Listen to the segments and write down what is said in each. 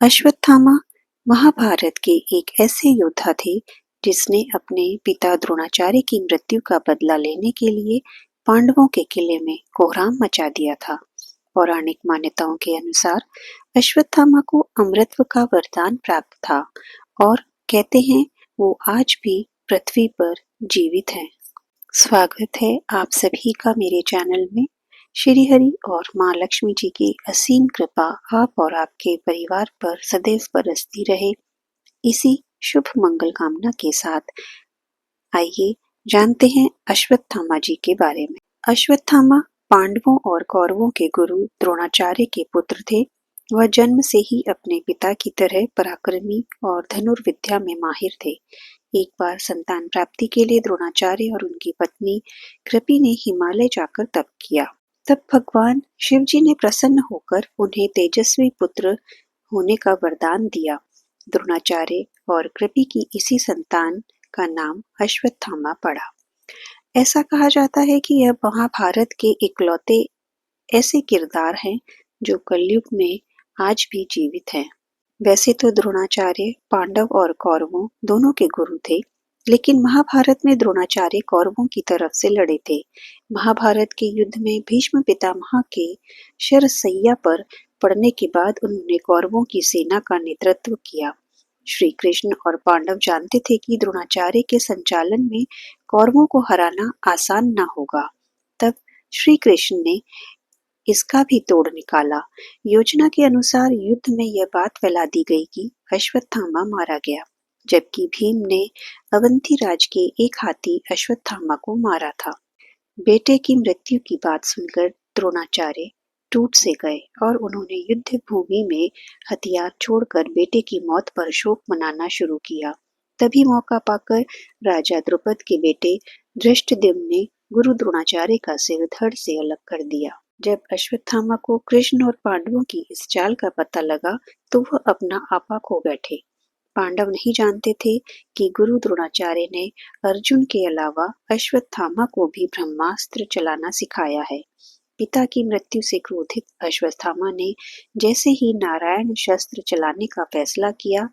अश्वत्थामा महाभारत के एक ऐसे योद्धा थे जिसने अपने पिता द्रोणाचार्य की मृत्यु का बदला लेने के लिए पांडवों के किले में कोहराम मचा दिया था। पौराणिक मान्यताओं के अनुसार अश्वत्थामा को अमृतत्व का वरदान प्राप्त था और कहते हैं वो आज भी पृथ्वी पर जीवित है। स्वागत है आप सभी का मेरे चैनल में। श्री हरि और माँ लक्ष्मी जी की असीम कृपा आप और आपके परिवार पर सदैव बरसती रहे, इसी शुभ मंगल कामना के साथ आइए जानते हैं अश्वत्थामा जी के बारे में। अश्वत्थामा पांडवों और कौरवों के गुरु द्रोणाचार्य के पुत्र थे। वह जन्म से ही अपने पिता की तरह पराक्रमी और धनुर्विद्या में माहिर थे। एक बार संतान प्राप्ति के लिए द्रोणाचार्य और उनकी पत्नी कृपि ने हिमालय जाकर तप किया। तब भगवान शिव जी ने प्रसन्न होकर उन्हें तेजस्वी पुत्र होने का वरदान दिया। द्रोणाचार्य और कृपि की इसी संतान का नाम अश्वत्थामा पड़ा। ऐसा कहा जाता है कि यह महाभारत के इकलौते ऐसे किरदार हैं जो कलयुग में आज भी जीवित हैं। वैसे तो द्रोणाचार्य पांडव और कौरवों दोनों के गुरु थे, लेकिन महाभारत में द्रोणाचार्य कौरवों की तरफ से लड़े थे। महाभारत के युद्ध में भीष्म पितामह के शरशैया पर पड़ने के बाद उन्होंने कौरवों की सेना का नेतृत्व किया। श्री कृष्ण और पांडव जानते थे कि द्रोणाचार्य के संचालन में कौरवों को हराना आसान न होगा। तब श्री कृष्ण ने इसका भी तोड़ निकाला। योजना के अनुसार युद्ध में यह बात फैला दी गई कि अश्वत्थामा मारा गया, जबकि भीम ने अवंती राज के एक हाथी अश्वत्थामा को मारा था। बेटे की मृत्यु की बात सुनकर द्रोणाचार्य टूट से गए और उन्होंने युद्ध भूमि में हथियार छोड़कर बेटे की मौत पर शोक मनाना शुरू किया। तभी मौका पाकर राजा द्रुपद के बेटे धृष्टद्युम्न ने गुरु द्रोणाचार्य का सिर धड़ से अलग कर दिया। जब अश्वत्थामा को कृष्ण और पांडवों की इस चाल का पता लगा तो वह अपना आपा खो बैठे। पांडव नहीं जानते थे कि गुरु द्रोणाचार्य ने अर्जुन के अलावा अश्वत्थामा को भी ब्रह्मास्त्र चलाना सिखाया है। पिता की मृत्यु से क्रोधित अश्वत्थामा ने जैसे ही नारायण शस्त्र चलाने का फैसला किया,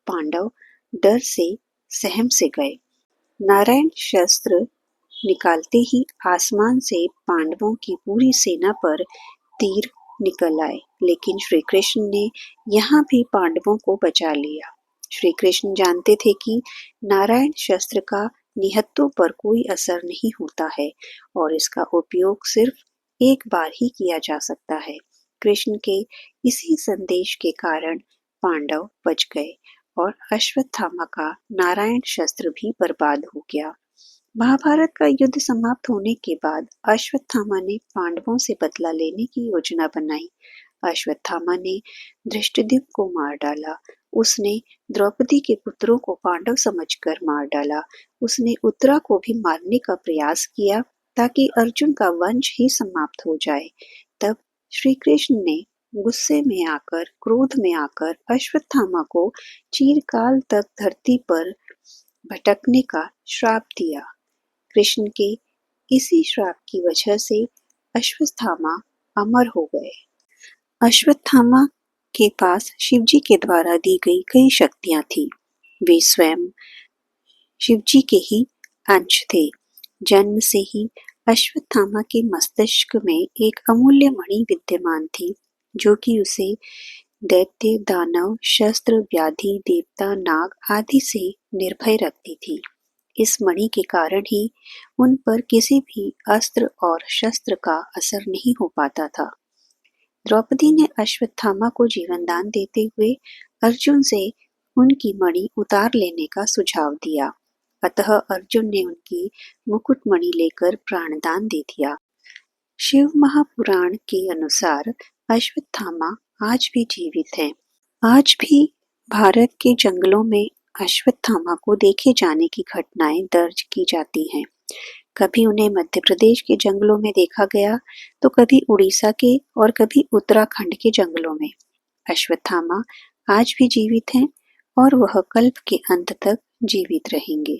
पांडव डर से सहम से गए। नारायण शस्त्र निकालते ही आसमान से पांडवों की पूरी सेना पर तीर निकल आए, लेकिन श्री कृष्ण ने यहाँ भी पांडवों को बचा लिया। श्री कृष्ण जानते थे कि नारायण शस्त्र का निहत्तों पर कोई असर नहीं होता है और इसका उपयोग सिर्फ एक बार ही किया जा सकता है। कृष्ण के इसी संदेश के कारण पांडव बच गए और अश्वत्थामा का नारायण शस्त्र भी बर्बाद हो गया। महाभारत का युद्ध समाप्त होने के बाद अश्वत्थामा ने पांडवों से बदला लेने की योजना बनाई। अश्वत्थामा ने धृष्टद्युम्न को मार डाला। उसने द्रौपदी के पुत्रों को पांडव समझकर मार डाला। उसने उत्तरा को भी मारने का प्रयास किया ताकि अर्जुन का वंश ही समाप्त हो जाए। तब श्री कृष्ण ने गुस्से में आकर, क्रोध में आकर अश्वत्थामा को चिरकाल तक धरती पर भटकने का श्राप दिया। कृष्ण के इसी श्राप की वजह से अश्वत्थामा अमर हो गए। अश्वत्थामा के पास शिवजी के द्वारा दी गई कई शक्तियां थी। वे स्वयं शिवजी के ही अंश थे। जन्म से ही अश्वत्थामा के मस्तिष्क में एक अमूल्य मणि विद्यमान थी, जो कि उसे दैत्य, दानव, शस्त्र, व्याधि, देवता, नाग आदि से निर्भय रखती थी। इस मणि के कारण ही उन पर किसी भी अस्त्र और शस्त्र का असर नहीं हो पाता था। द्रौपदी ने अश्वत्थामा को जीवन दान देते हुए अर्जुन से उनकी मणि उतार लेने का सुझाव दिया। अतः अर्जुन ने उनकी मुकुटमणि लेकर प्राणदान दे दिया। शिव महापुराण के अनुसार अश्वत्थामा आज भी जीवित है। आज भी भारत के जंगलों में अश्वत्थामा को देखे जाने की घटनाएं दर्ज की जाती हैं। कभी उन्हें मध्य प्रदेश के जंगलों में देखा गया, तो कभी उड़ीसा के और कभी उत्तराखंड के जंगलों में। अश्वत्थामा आज भी जीवित हैं और वह कल्प के अंत तक जीवित रहेंगे।